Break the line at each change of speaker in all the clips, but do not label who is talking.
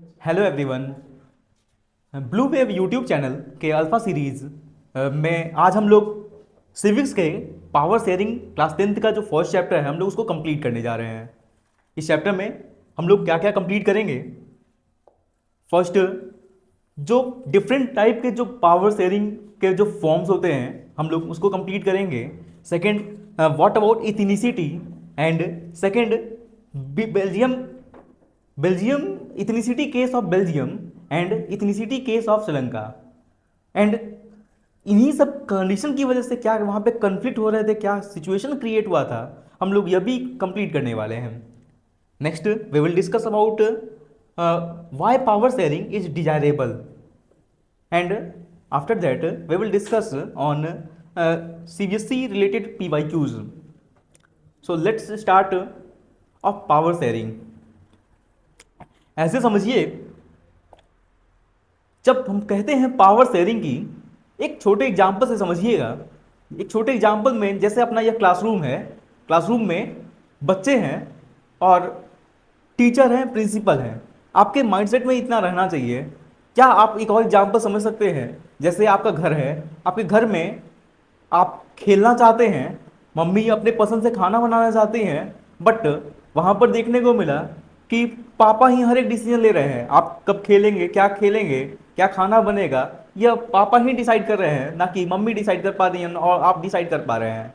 Hello everyone. Blue wave YouTube channel के alpha series में आज हम लोग सिविक्स के पावर शेयरिंग क्लास 10th का जो फर्स्ट चैप्टर है हम लोग उसको कंप्लीट करने जा रहे हैं। इस चैप्टर में हम लोग क्या क्या कंप्लीट करेंगे। फर्स्ट, जो डिफरेंट टाइप के जो पावर शेयरिंग के जो फॉर्म्स होते हैं हम लोग उसको कंप्लीट करेंगे। Second, what about ethnicity and second, Belgium Belgium ethnicity case of Belgium and ethnicity case of Sri Lanka. And इन्हीं सब कंडीशन की वजह से क्या वहाँ पे कन्फ्लिक्ट हो रहे थे, क्या सिचुएशन क्रिएट हुआ था, हम लोग यह भी कंप्लीट करने वाले हैं। Next we will discuss about why power sharing is desirable and after that we will discuss on CBSE related PYQs। So let's start of power sharing. ऐसे समझिए, जब हम कहते हैं पावर शेयरिंग की, एक छोटे एग्जाम्पल से समझिएगा। एक छोटे एग्जाम्पल में जैसे अपना यह क्लासरूम है, क्लासरूम में बच्चे हैं और टीचर हैं, प्रिंसिपल हैं। आपके माइंडसेट में इतना रहना चाहिए। क्या आप एक और एग्जाम्पल समझ सकते हैं? जैसे आपका घर है, आपके घर में आप खेलना चाहते हैं, मम्मी अपने पसंद से खाना बनाना चाहती हैं, बट वहाँ पर देखने को मिला कि पापा ही हर एक डिसीजन ले रहे हैं। आप कब खेलेंगे, क्या खाना बनेगा, यह पापा ही डिसाइड कर रहे हैं, ना कि मम्मी डिसाइड कर पा रही हैं और आप डिसाइड कर पा रहे हैं।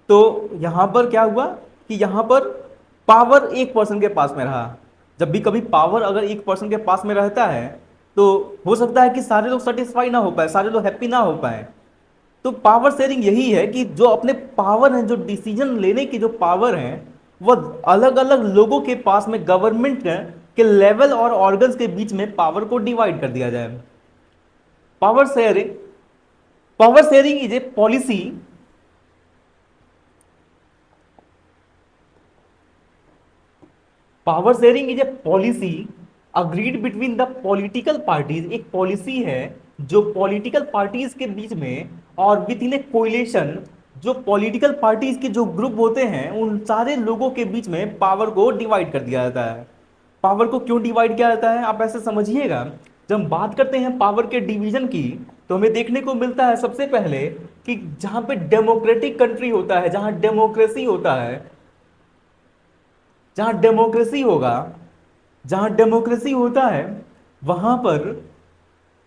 तो यहाँ पर क्या हुआ कि यहाँ पर पावर एक पर्सन के पास में रहा। जब भी कभी पावर अगर एक पर्सन के पास में रहता है तो हो सकता है कि सारे लोग सेटिस्फाई ना हो पाए, सारे लोग हैप्पी ना हो पाए। तो पावर शेयरिंग यही है कि जो अपने पावर हैं, जो डिसीजन लेने की जो पावर है, वह अलग अलग लोगों के पास में गवर्नमेंट के लेवल और ऑर्गन्स के बीच में पावर को डिवाइड कर दिया जाए। Power sharing power sharing is a policy power sharing is a policy agreed between the political parties. एक पॉलिसी है जो पॉलिटिकल पार्टीज के बीच में और विद इन ए कोलिशन, जो पॉलिटिकल पार्टीज के जो ग्रुप होते हैं उन सारे लोगों के बीच में पावर को डिवाइड कर दिया जाता है। पावर को क्यों डिवाइड किया जाता है आप ऐसे समझिएगा। जब हम बात करते हैं पावर के डिवीजन की तो हमें देखने को मिलता है सबसे पहले कि जहां पे डेमोक्रेटिक कंट्री होता है, जहां डेमोक्रेसी होता है, जहां डेमोक्रेसी होगा जहां डेमोक्रेसी होता है वहां पर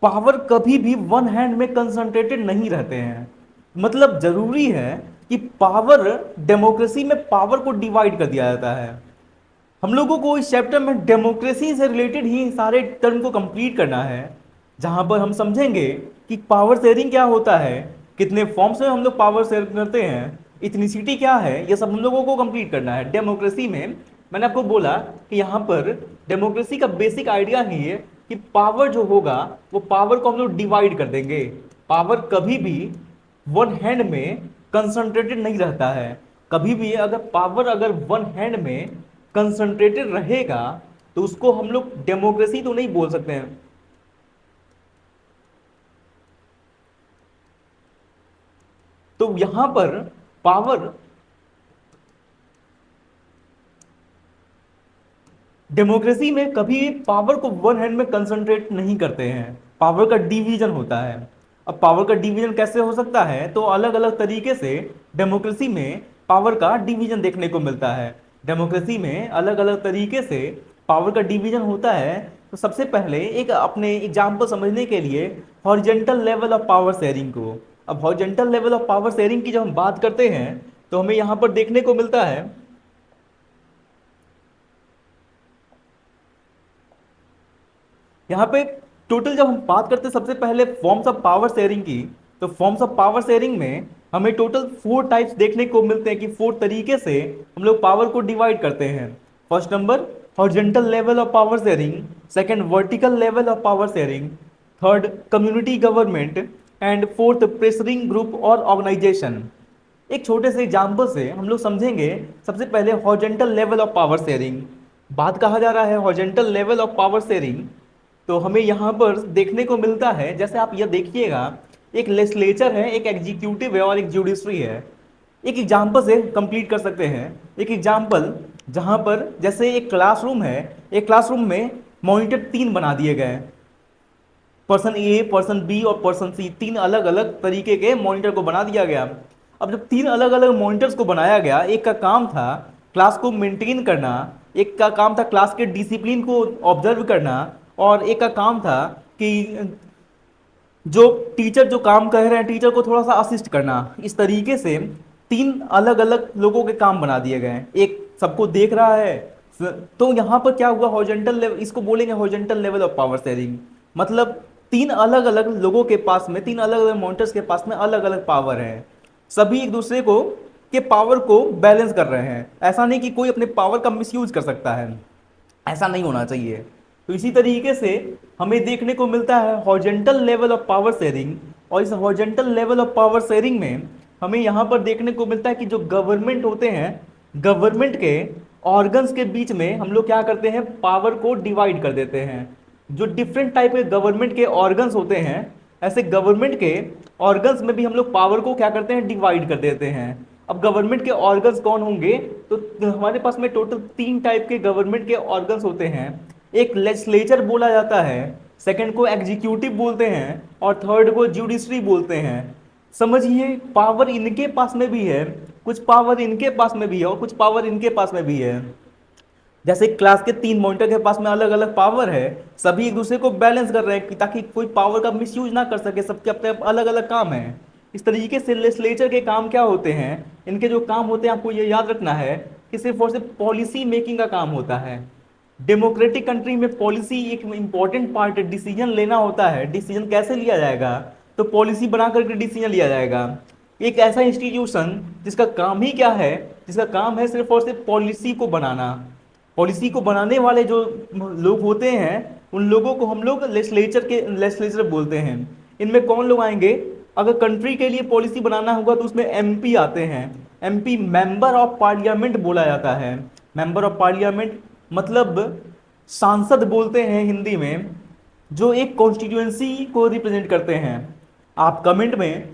पावर कभी भी वन हैंड में कंसंट्रेटेड नहीं रहते हैं। मतलब जरूरी है कि पावर, डेमोक्रेसी में पावर को डिवाइड कर दिया जाता है। हम लोगों को इस चैप्टर में डेमोक्रेसी से रिलेटेड ही सारे टर्म को कंप्लीट करना है, जहां पर हम समझेंगे कि पावर शेयरिंग क्या होता है, कितने फॉर्म्स में हम लोग पावर शेयर करते हैं, इथनिसिटी क्या है, ये सब हम लोगों को कंप्लीट करना है। डेमोक्रेसी में मैंने आपको बोला कि यहाँ पर डेमोक्रेसी का बेसिक आइडिया ही है कि पावर जो होगा वो पावर को हम लोग डिवाइड कर देंगे। पावर कभी भी वन हैंड में कंसंट्रेटेड नहीं रहता है। कभी भी अगर पावर अगर वन हैंड में कंसंट्रेटेड रहेगा तो उसको हम लोग डेमोक्रेसी तो नहीं बोल सकते हैं। तो यहां पर पावर, डेमोक्रेसी में कभी पावर को वन हैंड में कंसंट्रेट नहीं करते हैं, पावर का डिवीजन होता है। अब पावर का डिवीजन कैसे हो सकता है? तो अलग अलग तरीके से डेमोक्रेसी में पावर का डिवीजन देखने को मिलता है। डेमोक्रेसी में अलग अलग तरीके से पावर का डिवीजन होता है। तो सबसे पहले एक अपने एग्जाम्पल समझने के लिए horizontal level of power sharing को, अब horizontal level of power sharing की जब हम बात करते हैं तो हमें यहाँ पर देखने को मिलता है, यहाँ पे टोटल जब हम बात करते हैं सबसे पहले फॉर्म्स ऑफ पावर शेयरिंग की, तो फॉर्म्स ऑफ पावर शेयरिंग में हमें टोटल 4 टाइप्स देखने को मिलते हैं कि 4 तरीके से हम लोग पावर को डिवाइड करते हैं। First number horizontal level of power sharing, second vertical level of power sharing, third community government and fourth pressuring group और ऑर्गेनाइजेशन। एक छोटे से एग्जाम्पल से हम लोग समझेंगे। सबसे पहले horizontal level of power sharing बात कहा जा रहा है। Horizontal level of power sharing तो हमें यहाँ पर देखने को मिलता है, जैसे आप यह देखिएगा, एक लेजिस्लेचर है, एक एग्जीक्यूटिव है और एक जुडिशरी है। एक एग्जाम्पल से कंप्लीट कर सकते हैं। एक एग्जाम्पल जहाँ पर जैसे एक क्लासरूम है, एक क्लासरूम में मॉनिटर तीन बना दिए गए, पर्सन ए, पर्सन बी और पर्सन सी, तीन अलग अलग तरीके के मॉनिटर को बना दिया गया। अब जब तीन अलग अलग मॉनिटर्स को बनाया गया, एक का काम था क्लास को मेंटेन करना, एक का काम था क्लास के डिसिप्लिन को ऑब्जर्व करना, और एक का काम था कि जो टीचर जो काम कर रहे हैं टीचर को थोड़ा सा असिस्ट करना। इस तरीके से तीन अलग अलग लोगों के काम बना दिए गए हैं, एक सबको देख रहा है। तो यहाँ पर क्या हुआ, हॉरिजॉन्टल लेवल, इसको बोलेंगे horizontal level of power sharing. मतलब तीन अलग अलग लोगों के पास में, तीन अलग अलग मॉनिटर्स के पास में अलग अलग पावर है, सभी एक दूसरे को के पावर को बैलेंस कर रहे हैं। ऐसा नहीं कि कोई अपने पावर का मिसयूज कर सकता है, ऐसा नहीं होना चाहिए। तो इसी तरीके से हमें देखने को मिलता है horizontal level of power sharing. और इस horizontal level of power sharing में हमें यहाँ पर देखने को मिलता है कि जो गवर्नमेंट होते हैं, गवर्नमेंट के ऑर्गन्स के बीच में हम लोग क्या करते हैं, पावर को डिवाइड कर देते हैं। जो डिफरेंट टाइप के गवर्नमेंट के ऑर्गन्स होते हैं, ऐसे गवर्नमेंट के ऑर्गन्स में भी हम लोग पावर को क्या करते हैं, डिवाइड कर देते हैं। अब गवर्नमेंट के ऑर्गन्स कौन होंगे, तो हमारे पास में टोटल तीन टाइप के गवर्नमेंट के ऑर्गन्स होते हैं। एक लेजिस्लेचर बोला जाता है, सेकंड को एग्जीक्यूटिव बोलते हैं, और थर्ड को जुडिशरी बोलते हैं। समझिए पावर इनके पास में भी है, कुछ पावर इनके पास में भी है, और कुछ पावर इनके पास में भी है। जैसे क्लास के तीन मॉनिटर के पास में अलग अलग पावर है, सभी एक दूसरे को बैलेंस कर रहे हैं ताकि कोई पावर का मिसयूज ना कर सके, सबके अपने अलग अलग काम है। इस तरीके से लेजिस्लेचर के काम क्या होते हैं, इनके जो काम होते हैं आपको ये याद रखना है कि सिर्फ और सिर्फ पॉलिसी मेकिंग का काम होता है। डेमोक्रेटिक कंट्री में पॉलिसी एक इंपॉर्टेंट पार्ट है, डिसीजन लेना होता है। डिसीजन कैसे लिया जाएगा, तो पॉलिसी बना करके डिसीजन लिया जाएगा। एक ऐसा इंस्टीट्यूशन जिसका काम ही क्या है, जिसका काम है सिर्फ और सिर्फ पॉलिसी को बनाना। पॉलिसी को बनाने वाले जो लोग होते हैं उन लोगों को हम लोग लेजिस्लेचर बोलते हैं। इनमें कौन लोग आएंगे, अगर कंट्री के लिए पॉलिसी बनाना होगा तो उसमें एमपी आते हैं। एमपी मेंबर ऑफ पार्लियामेंट बोला जाता है। मेंबर ऑफ पार्लियामेंट मतलब सांसद बोलते हैं हिंदी में, जो एक कॉन्स्टिट्यूएंसी को रिप्रेजेंट करते हैं। आप कमेंट में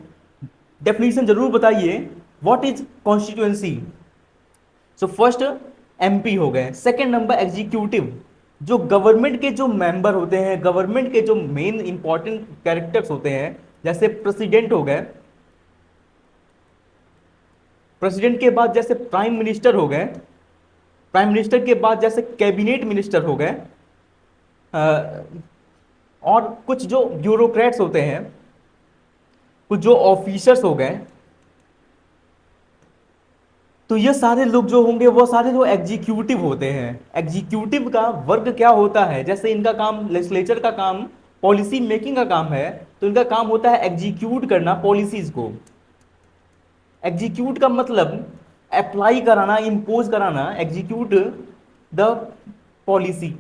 डेफिनेशन जरूर बताइए, what is constituency. So first MP हो गए, सेकंड नंबर एग्जीक्यूटिव, जो गवर्नमेंट के जो मेंबर होते हैं, गवर्नमेंट के जो मेन इंपॉर्टेंट कैरेक्टर्स होते हैं, जैसे प्रेसिडेंट हो गए, प्रेसिडेंट के बाद जैसे प्राइम मिनिस्टर हो गए, प्राइम मिनिस्टर के बाद जैसे कैबिनेट मिनिस्टर हो गए, और कुछ जो ब्यूरोक्रेट्स होते हैं, कुछ जो ऑफिसर्स हो गए। तो ये सारे लोग जो होंगे वो सारे जो एग्जीक्यूटिव होते हैं। एग्जीक्यूटिव का वर्क क्या होता है, जैसे इनका काम लेजिस्लेचर का काम पॉलिसी मेकिंग का काम है, तो इनका काम होता है एग्जीक्यूट करना पॉलिसीज को। एग्जीक्यूट का मतलब अप्लाई कराना, इंपोज कराना, एग्जीक्यूट द पॉलिसी।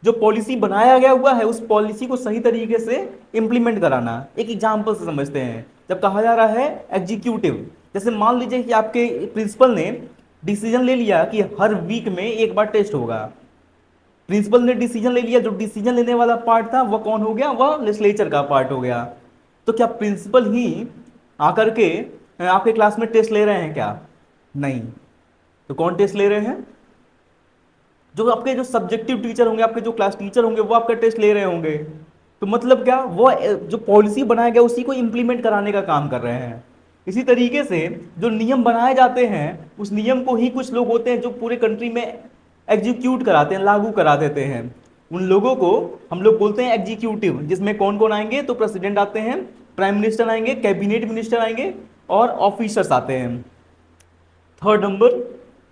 जो पॉलिसी बनाया गया हुआ है उस पॉलिसी को सही तरीके से इंप्लीमेंट कराना। एक एग्जांपल से समझते हैं, जब कहा जा रहा है एग्जीक्यूटिव, जैसे मान लीजिए कि आपके प्रिंसिपल ने डिसीजन ले लिया कि हर वीक में एक बार टेस्ट होगा। प्रिंसिपल ने डिसीजन ले लिया, जो डिसीजन लेने वाला पार्ट था वह कौन हो गया, वह लेजिस्लेचर का पार्ट हो गया। तो क्या प्रिंसिपल ही आकर के आपके क्लास में टेस्ट ले रहे हैं क्या? नहीं। तो कौन टेस्ट ले रहे हैं? जो आपके जो सब्जेक्टिव टीचर होंगे, आपके जो क्लास टीचर होंगे, वो आपका टेस्ट ले रहे होंगे। तो मतलब क्या, वो जो पॉलिसी बनाया गया उसी को इंप्लीमेंट कराने का काम कर रहे हैं। इसी तरीके से जो नियम बनाए जाते हैं उस नियम को ही कुछ लोग होते हैं जो पूरे कंट्री में एग्जीक्यूट कराते हैं, लागू करा देते हैं। उन लोगों को हम लोग बोलते हैं एग्जीक्यूटिव, जिसमें कौन कौन आएंगे, तो प्रेसिडेंट आते हैं, प्राइम मिनिस्टर आएंगे, कैबिनेट मिनिस्टर आएंगे, और ऑफिसर्स आते हैं। थर्ड नंबर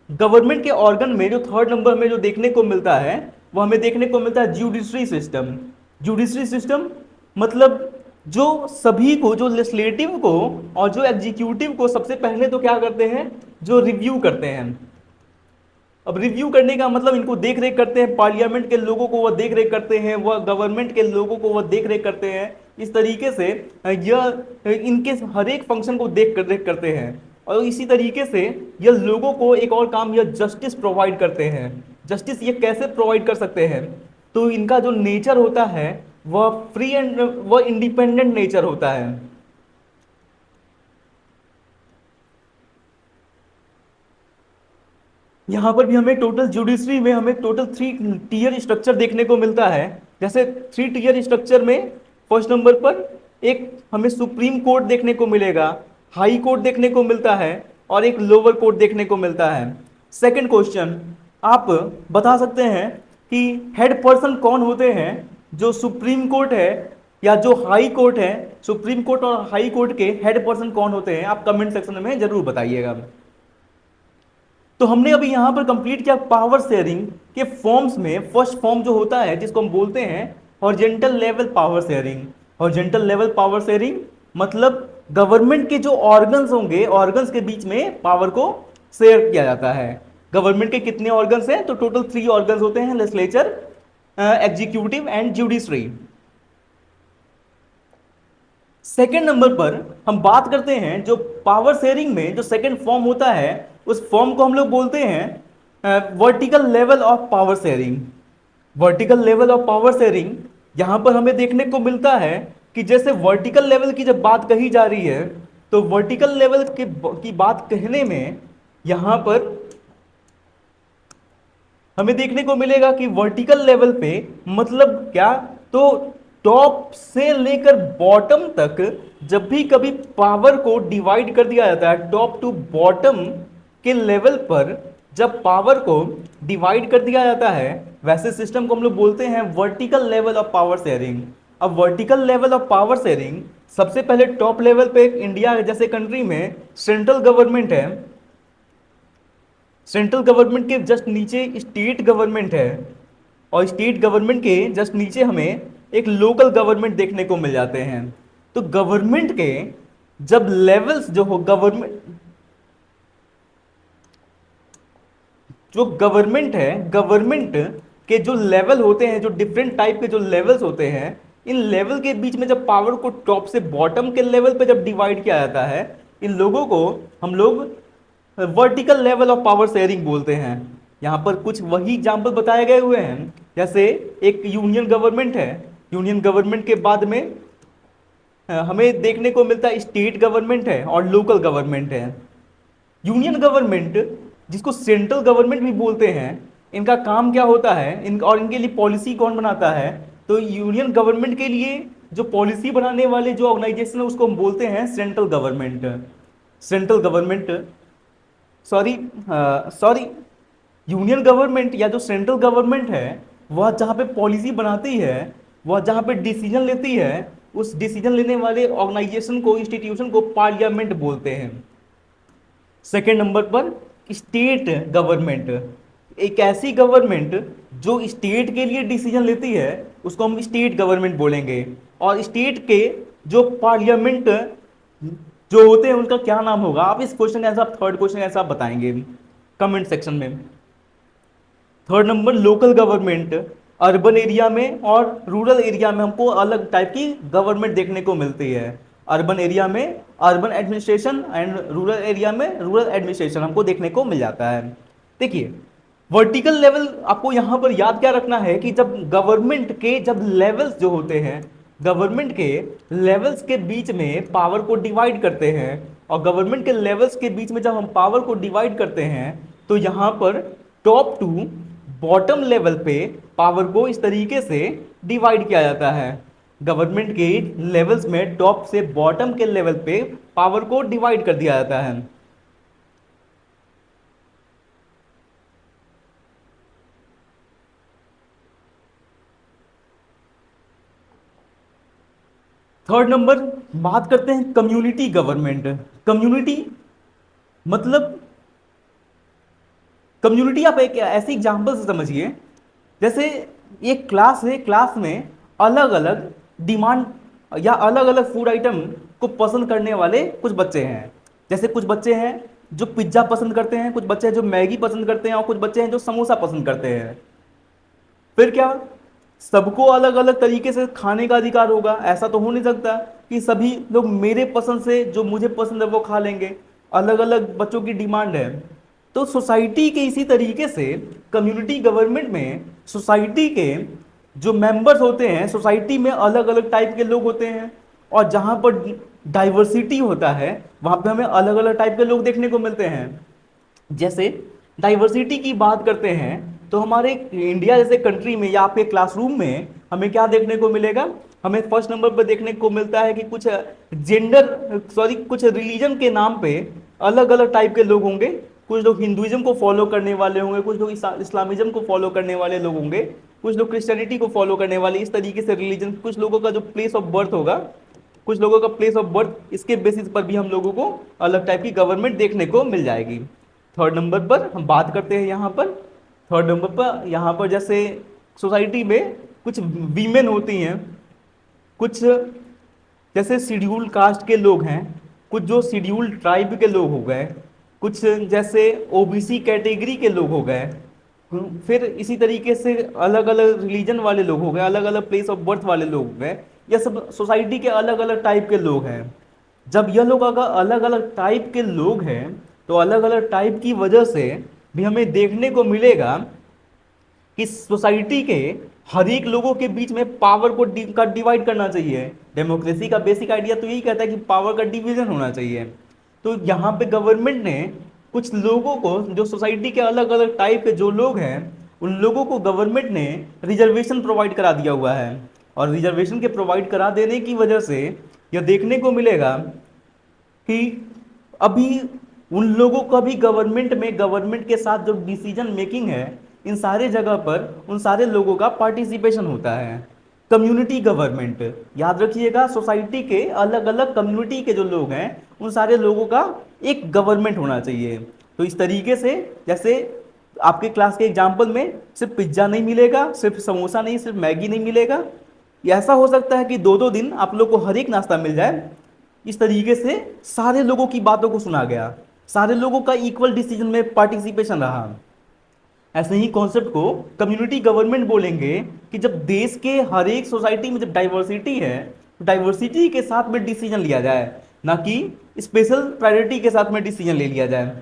गवर्नमेंट के ऑर्गन में जो थर्ड नंबर में जो देखने को मिलता है वो हमें देखने को मिलता है जुडिशरी सिस्टम। जुडिशरी सिस्टम मतलब जो सभी को, जो लेजिस्लेटिव को और जो एग्जीक्यूटिव को सबसे पहले तो क्या करते हैं, जो रिव्यू करते हैं। अब रिव्यू करने का मतलब इनको देख रेख करते हैं, पार्लियामेंट के लोगों को वह देख रेख करते हैं, वह गवर्नमेंट के लोगों को वह देख रेख करते हैं। इस तरीके से यह इनके हर एक फंक्शन को देख रेख करते हैं। और इसी तरीके से यह लोगों को एक और काम, यह जस्टिस प्रोवाइड करते हैं। जस्टिस ये कैसे प्रोवाइड कर सकते हैं, तो इनका जो नेचर होता है वह फ्री एंड वह इंडिपेंडेंट नेचर होता है। यहाँ पर भी हमें टोटल जुडिशरी में हमें टोटल 3 टियर स्ट्रक्चर देखने को मिलता है। जैसे 3 टियर स्ट्रक्चर में फर्स्ट नंबर पर एक हमें सुप्रीम कोर्ट देखने को मिलेगा, हाई कोर्ट देखने को मिलता है और एक लोअर कोर्ट देखने को मिलता है। सेकंड क्वेश्चन, आप बता सकते हैं कि हेड पर्सन कौन होते हैं जो सुप्रीम कोर्ट है या जो हाई कोर्ट है, सुप्रीम कोर्ट और हाई कोर्ट के हेड पर्सन कौन होते हैं, आप कमेंट सेक्शन में जरूर बताइएगा। तो हमने अभी यहां पर कंप्लीट किया पावर शेयरिंग के फॉर्म्स में। फर्स्ट फॉर्म जो होता है जिसको हम बोलते हैं horizontal level power sharing. Horizontal level power sharing मतलब गवर्नमेंट के जो ऑर्गन्स होंगे, ऑर्गन्स के बीच में पावर को शेयर किया जाता है। गवर्नमेंट के कितने ऑर्गन्स हैं, तो टोटल 3 ऑर्गन्स होते हैं, legislature, executive and judiciary. Second number पर हम बात करते हैं जो पावर शेयरिंग में जो सेकेंड फॉर्म होता है, उस फॉर्म को हम लोग बोलते हैं vertical level of power sharing. Vertical level of power sharing यहां पर हमें देखने को मिलता है कि जैसे वर्टिकल लेवल की जब बात कही जा रही है, तो वर्टिकल लेवल की बात कहने में यहां पर हमें देखने को मिलेगा कि वर्टिकल लेवल पे मतलब क्या, तो टॉप से लेकर बॉटम तक जब भी कभी पावर को डिवाइड कर दिया जाता है, टॉप टू बॉटम के लेवल पर जब पावर को डिवाइड कर दिया जाता है, वैसे सिस्टम को हम लोग बोलते हैं vertical level of power sharing. अब vertical level of power sharing सबसे पहले टॉप लेवल पे इंडिया जैसे कंट्री में सेंट्रल गवर्नमेंट है, सेंट्रल गवर्नमेंट के जस्ट नीचे स्टेट गवर्नमेंट है और स्टेट गवर्नमेंट के जस्ट नीचे हमें एक लोकल गवर्नमेंट देखने को मिल जाते हैं। तो गवर्नमेंट के जब लेवल्स जो हो, गवर्नमेंट है, गवर्नमेंट के जो लेवल होते हैं, जो डिफरेंट टाइप के जो लेवल्स होते हैं, इन लेवल के बीच में जब पावर को टॉप से बॉटम के लेवल पे जब डिवाइड किया जाता है, इन लोगों को हम लोग vertical level of power sharing बोलते हैं। यहाँ पर कुछ वही एग्जाम्पल बताए गए हुए हैं, जैसे एक यूनियन गवर्नमेंट है, यूनियन गवर्नमेंट के बाद में हमें देखने को मिलता है स्टेट गवर्नमेंट है और लोकल गवर्नमेंट है। यूनियन गवर्नमेंट जिसको सेंट्रल गवर्नमेंट भी बोलते हैं, इनका काम क्या होता है, और इनके लिए पॉलिसी कौन बनाता है, तो यूनियन गवर्नमेंट के लिए जो पॉलिसी बनाने वाले जो ऑर्गेनाइजेशन है उसको हम बोलते हैं central government. Central government sorry union government या जो सेंट्रल गवर्नमेंट है, वह जहाँ पे पॉलिसी बनाती है, वह जहाँ पे डिसीजन लेती है, उस डिसीजन लेने वाले ऑर्गेनाइजेशन को, इंस्टीट्यूशन को पार्लियामेंट बोलते हैं। सेकेंड नंबर पर स्टेट गवर्नमेंट, एक ऐसी गवर्नमेंट जो स्टेट के लिए डिसीजन लेती है उसको हम स्टेट गवर्नमेंट बोलेंगे। और स्टेट के जो पार्लियामेंट जो होते हैं उनका क्या नाम होगा, आप इस क्वेश्चन का आंसर, थर्ड क्वेश्चन का आंसर आप बताएंगे कमेंट सेक्शन में। Third number local government, urban area में और रूरल एरिया में हमको अलग टाइप की गवर्नमेंट देखने को मिलती है। अर्बन एरिया में urban administration and rural area में रूरल एडमिनिस्ट्रेशन हमको देखने को मिल जाता है। देखिए वर्टिकल लेवल आपको यहाँ पर याद क्या रखना है कि जब गवर्नमेंट के जब लेवल्स जो होते हैं, गवर्नमेंट के लेवल्स के बीच में पावर को डिवाइड करते हैं, और गवर्नमेंट के लेवल्स के बीच में जब हम पावर को डिवाइड करते हैं, तो यहाँ पर टॉप टू बॉटम लेवल पे पावर को इस तरीके से डिवाइड किया जाता है। गवर्नमेंट के लेवल्स में टॉप से बॉटम के लेवल पे पावर को डिवाइड कर दिया जाता है। थर्ड नंबर बात करते हैं कम्युनिटी गवर्नमेंट। कम्युनिटी मतलब, कम्युनिटी आप एक ऐसी एग्जांपल से समझिए, जैसे एक क्लास है, क्लास में अलग अलग डिमांड या अलग अलग फूड आइटम को पसंद करने वाले कुछ बच्चे हैं। जैसे कुछ बच्चे हैं जो पिज्ज़ा पसंद करते हैं, कुछ बच्चे हैं जो मैगी पसंद करते हैं, और कुछ बच्चे हैं जो समोसा पसंद करते हैं। फिर क्या सबको अलग अलग तरीके से खाने का अधिकार होगा? ऐसा तो हो नहीं सकता कि सभी लोग मेरे पसंद से जो मुझे पसंद है वो खा लेंगे। अलग अलग बच्चों की डिमांड है। तो सोसाइटी के इसी तरीके से कम्युनिटी गवर्नमेंट में सोसाइटी के जो मेंबर्स होते हैं, सोसाइटी में अलग अलग टाइप के लोग होते हैं, और जहाँ पर डाइवर्सिटी होता है वहाँ पे हमें अलग अलग टाइप के लोग देखने को मिलते हैं। जैसे डाइवर्सिटी की बात करते हैं तो हमारे इंडिया जैसे कंट्री में या आपके क्लासरूम में हमें क्या देखने को मिलेगा? हमें फर्स्ट नंबर पर देखने को मिलता है कि कुछ कुछ रिलीजन के नाम पे अलग अलग टाइप के लोग होंगे। कुछ लोग हिंदुइज्म को फॉलो करने वाले होंगे, कुछ लोग इस्लामिज्म को फॉलो करने वाले लोग होंगे, कुछ लोग क्रिश्चियनिटी को फॉलो करने वाले, इस तरीके से रिलीजन, कुछ लोगों का जो प्लेस ऑफ बर्थ होगा, कुछ लोगों का प्लेस ऑफ बर्थ, इसके बेसिस पर भी हम लोगों को अलग टाइप की गवर्नमेंट देखने को मिल जाएगी। थर्ड नंबर पर हम बात करते हैं यहाँ पर, थर्ड नंबर पर यहाँ पर जैसे सोसाइटी में कुछ वीमेन होती हैं, कुछ जैसे शेड्यूल कास्ट के लोग हैं, कुछ जो शेड्यूल ट्राइब के लोग हो गए, कुछ जैसे ओबीसी कैटेगरी के लोग हो गए, फिर इसी तरीके से अलग अलग रिलीजन वाले लोग हो गए, अलग अलग प्लेस ऑफ बर्थ वाले लोग हो गए। यह सब सोसाइटी के अलग अलग टाइप के लोग हैं। जब यह लोग अगर अलग अलग टाइप के लोग हैं तो अलग अलग टाइप की वजह से भी हमें देखने को मिलेगा कि सोसाइटी के हर एक लोगों के बीच में पावर को डिवाइड करना चाहिए। डेमोक्रेसी का बेसिक आइडिया तो यही कहता है कि पावर का डिवीजन होना चाहिए। तो यहाँ पे गवर्नमेंट ने कुछ लोगों को, जो सोसाइटी के अलग अलग टाइप के जो लोग हैं, उन लोगों को गवर्नमेंट ने रिजर्वेशन प्रोवाइड करा दिया हुआ है। और रिजर्वेशन के प्रोवाइड करा देने की वजह से यह देखने को मिलेगा कि अभी उन लोगों का भी गवर्नमेंट में, गवर्नमेंट के साथ जो डिसीजन मेकिंग है, इन सारे जगह पर उन सारे लोगों का पार्टिसिपेशन होता है। कम्युनिटी गवर्नमेंट, याद रखिएगा, सोसाइटी के अलग अलग कम्युनिटी के जो लोग हैं उन सारे लोगों का एक गवर्नमेंट होना चाहिए। तो इस तरीके से, जैसे आपके क्लास के एग्जाम्पल में सिर्फ पिज्ज़ा नहीं मिलेगा, सिर्फ समोसा नहीं, सिर्फ मैगी नहीं मिलेगा, ऐसा हो सकता है कि दो दो दिन आप लोग को हर एक नाश्ता मिल जाए। इस तरीके से सारे लोगों की बातों को सुना गया, सारे लोगों का इक्वल डिसीजन में पार्टिसिपेशन रहा। ऐसे ही कॉन्सेप्ट को कम्युनिटी गवर्नमेंट बोलेंगे कि जब देश के हर एक सोसाइटी में जब डाइवर्सिटी है तो डाइवर्सिटी के साथ में डिसीजन लिया जाए, ना कि स्पेशल प्रायोरिटी के साथ में डिसीजन ले लिया जाए।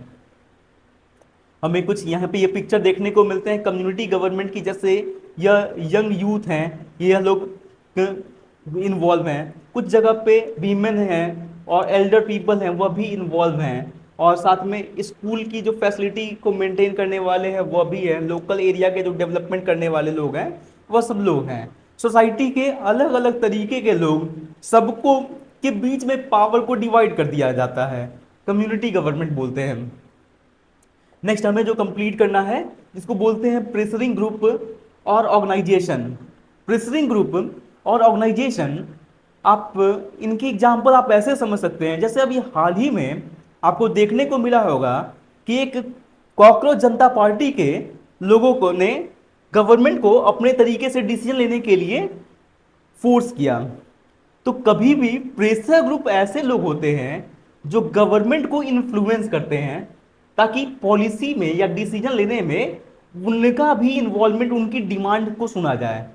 हमें कुछ यहाँ पे ये पिक्चर देखने को मिलते हैं कम्युनिटी गवर्नमेंट की, जैसे यह यंग यूथ हैं, ये लोग इन्वॉल्व हैं, कुछ जगह पे वीमेन हैं और एल्डर पीपल हैं वह भी इन्वॉल्व हैं, और साथ में स्कूल की जो फैसिलिटी को मेंटेन करने वाले हैं वह भी हैं, लोकल एरिया के जो डेवलपमेंट करने वाले लोग हैं वह सब लोग हैं। सोसाइटी के अलग अलग तरीके के लोग, सबको के बीच में पावर को डिवाइड कर दिया जाता है, कम्युनिटी गवर्नमेंट बोलते हैं। नेक्स्ट हमें जो कंप्लीट करना है, जिसको बोलते हैं प्रेशरिंग ग्रुप और ऑर्गेनाइजेशन। प्रेशरिंग ग्रुप और ऑर्गेनाइजेशन, आप इनकी एग्जांपल आप ऐसे समझ सकते हैं, जैसे अभी हाल ही में आपको देखने को मिला होगा कि एक कॉकरोच जनता पार्टी के लोगों को ने गवर्नमेंट को अपने तरीके से डिसीजन लेने के लिए फोर्स किया। तो कभी भी प्रेशर ग्रुप ऐसे लोग होते हैं जो गवर्नमेंट को इन्फ्लुएंस करते हैं, ताकि पॉलिसी में या डिसीजन लेने में उनका भी इन्वॉल्वमेंट, उनकी डिमांड को सुना जाए।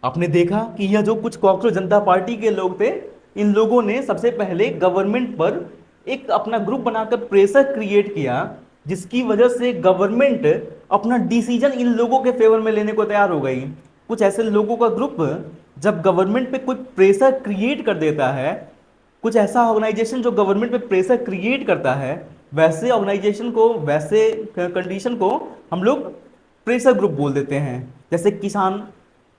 आपने देखा कि यह जो कुछ कॉकरोच जनता पार्टी के लोग थे, इन लोगों ने सबसे पहले गवर्नमेंट पर एक अपना ग्रुप बनाकर प्रेशर क्रिएट किया, जिसकी वजह से गवर्नमेंट अपना डिसीजन इन लोगों के फेवर में लेने को तैयार हो गई। कुछ ऐसे लोगों का ग्रुप जब गवर्नमेंट पे कुछ प्रेशर क्रिएट कर देता है, कुछ ऐसा ऑर्गेनाइजेशन जो गवर्नमेंट पे प्रेशर क्रिएट करता है, वैसे ऑर्गेनाइजेशन को, वैसे कंडीशन को हम लोग प्रेशर ग्रुप बोल देते हैं। जैसे किसान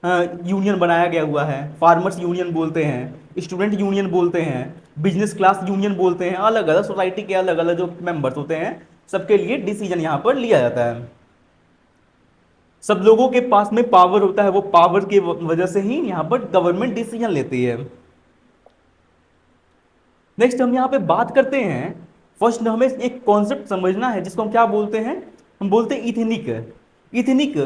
यूनियन बनाया गया हुआ है, फार्मर्स यूनियन बोलते हैं, स्टूडेंट यूनियन बोलते हैं, बिजनेस क्लास यूनियन बोलते हैं। अलग अलग सोसाइटी के अलग अलग जो मेंबर्स होते हैं, सबके लिए डिसीजन यहाँ पर लिया जाता है। सब लोगों के पास में पावर होता है, वो पावर की वजह से ही यहाँ पर गवर्नमेंट डिसीजन लेती है। नेक्स्ट हम यहाँ पे बात करते हैं, फर्स्ट हमें एक कॉन्सेप्ट समझना है जिसको हम क्या बोलते हैं, हम बोलते हैं इथनिक। इथनिक,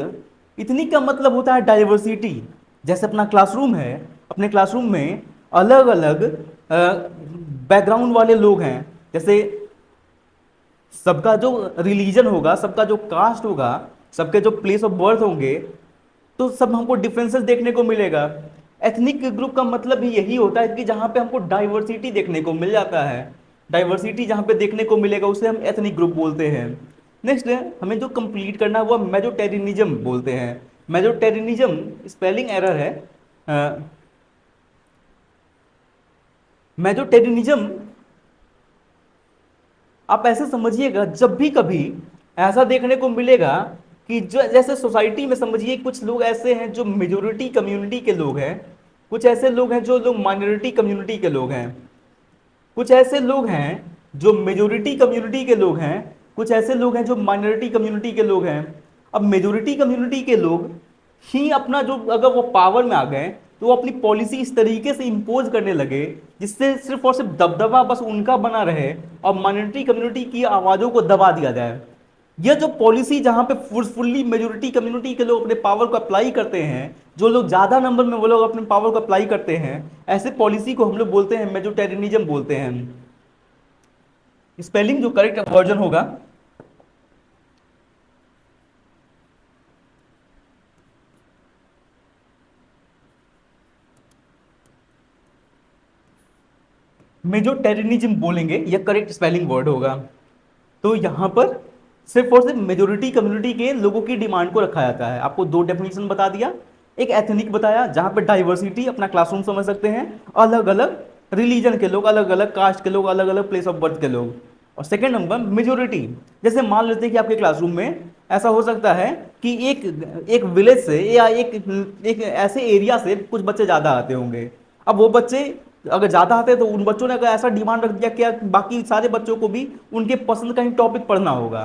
इथनिक का मतलब होता है डाइवर्सिटी। जैसे अपना क्लासरूम है, अपने क्लासरूम में अलग अलग बैकग्राउंड वाले लोग हैं, जैसे सबका जो रिलीजन होगा, सबका जो कास्ट होगा, सबके जो प्लेस ऑफ बर्थ होंगे, तो सब हमको डिफरेंसेस देखने को मिलेगा। एथनिक ग्रुप का मतलब भी यही होता है कि जहाँ पे हमको डाइवर्सिटी देखने को मिल जाता है, डाइवर्सिटी जहाँ पे देखने को मिलेगा उसे हम एथनिक ग्रुप बोलते हैं। नेक्स्ट हमें जो कंप्लीट करना है वो मेजोटेरिनिज्म बोलते हैं। मेजोटेरिनिज्म स्पेलिंग एरर है, मेजोटेरिनिज्म आप ऐसे समझिएगा, जब भी कभी ऐसा देखने को मिलेगा कि जो जैसे सोसाइटी में समझिए कुछ लोग ऐसे हैं जो मेजोरिटी कम्युनिटी के लोग हैं, कुछ ऐसे लोग हैं जो लोग माइनॉरिटी कम्युनिटी के लोग हैं, कुछ ऐसे लोग हैं जो मेजोरिटी कम्युनिटी के लोग हैं, कुछ ऐसे लोग हैं जो माइनॉरिटी कम्युनिटी के लोग हैं। अब मेजोरिटी कम्युनिटी के लोग ही अपना जो अगर वो पावर में आ गए तो वो अपनी पॉलिसी इस तरीके से इम्पोज करने लगे जिससे सिर्फ और सिर्फ दबदबा बस उनका बना रहे और माइनॉरिटी कम्युनिटी की आवाज़ों को दबा दिया जाए। यह जो पॉलिसी जहां पे फोर्सफुली मेजोरिटी कम्युनिटी के लोग अपने पावर को अप्लाई करते हैं, जो लोग ज्यादा नंबर में वो लोग अपने पावर को अप्लाई करते हैं, ऐसे पॉलिसी को हम लोग बोलते हैं मेजोरिटेरियनिज्म बोलते हैं। स्पेलिंग जो करेक्ट वर्जन होगा, मेजोरिटेरियनिज्म बोलेंगे, यह करेक्ट स्पेलिंग वर्ड होगा। तो यहां पर सिर्फ और सिर्फ मेजोरिटी कम्युनिटी के लोगों की डिमांड को रखा जाता है। आपको दो डेफिनेशन बता दिया, एक एथनिक बताया जहां पर डाइवर्सिटी अपना क्लासरूम समझ सकते हैं, अलग अलग रिलीजन के लोग, अलग अलग कास्ट के लोग, अलग अलग प्लेस ऑफ बर्थ के लोग। और सेकेंड नंबर मेजोरिटी, जैसे मान लेते हैं कि आपके क्लासरूम में ऐसा हो सकता है कि एक एक विलेज से या एक ऐसे एरिया से कुछ बच्चे ज़्यादा आते होंगे। अब वो बच्चे अगर ज़्यादा आते हैं तो उन बच्चों ने अगर ऐसा डिमांड रख दिया कि बाकी सारे बच्चों को भी उनके पसंद का ही टॉपिक पढ़ना होगा,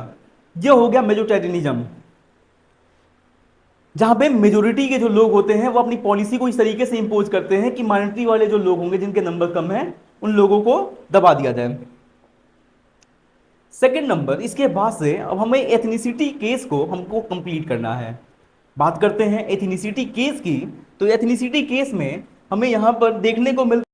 ये हो गया मेजोरिटेरियनिज्म। जहां पे मेजोरिटी के जो लोग होते हैं वो अपनी पॉलिसी को इस तरीके से इंपोज करते हैं कि माइनॉरिटी वाले जो लोग होंगे जिनके नंबर कम है उन लोगों को दबा दिया जाए। सेकंड नंबर, इसके बाद से अब हमें एथनिसिटी केस को हमको कंप्लीट करना है। बात करते हैं एथनिसिटी केस की। तो एथनिसिटी केस में हमें यहां पर देखने को मिलता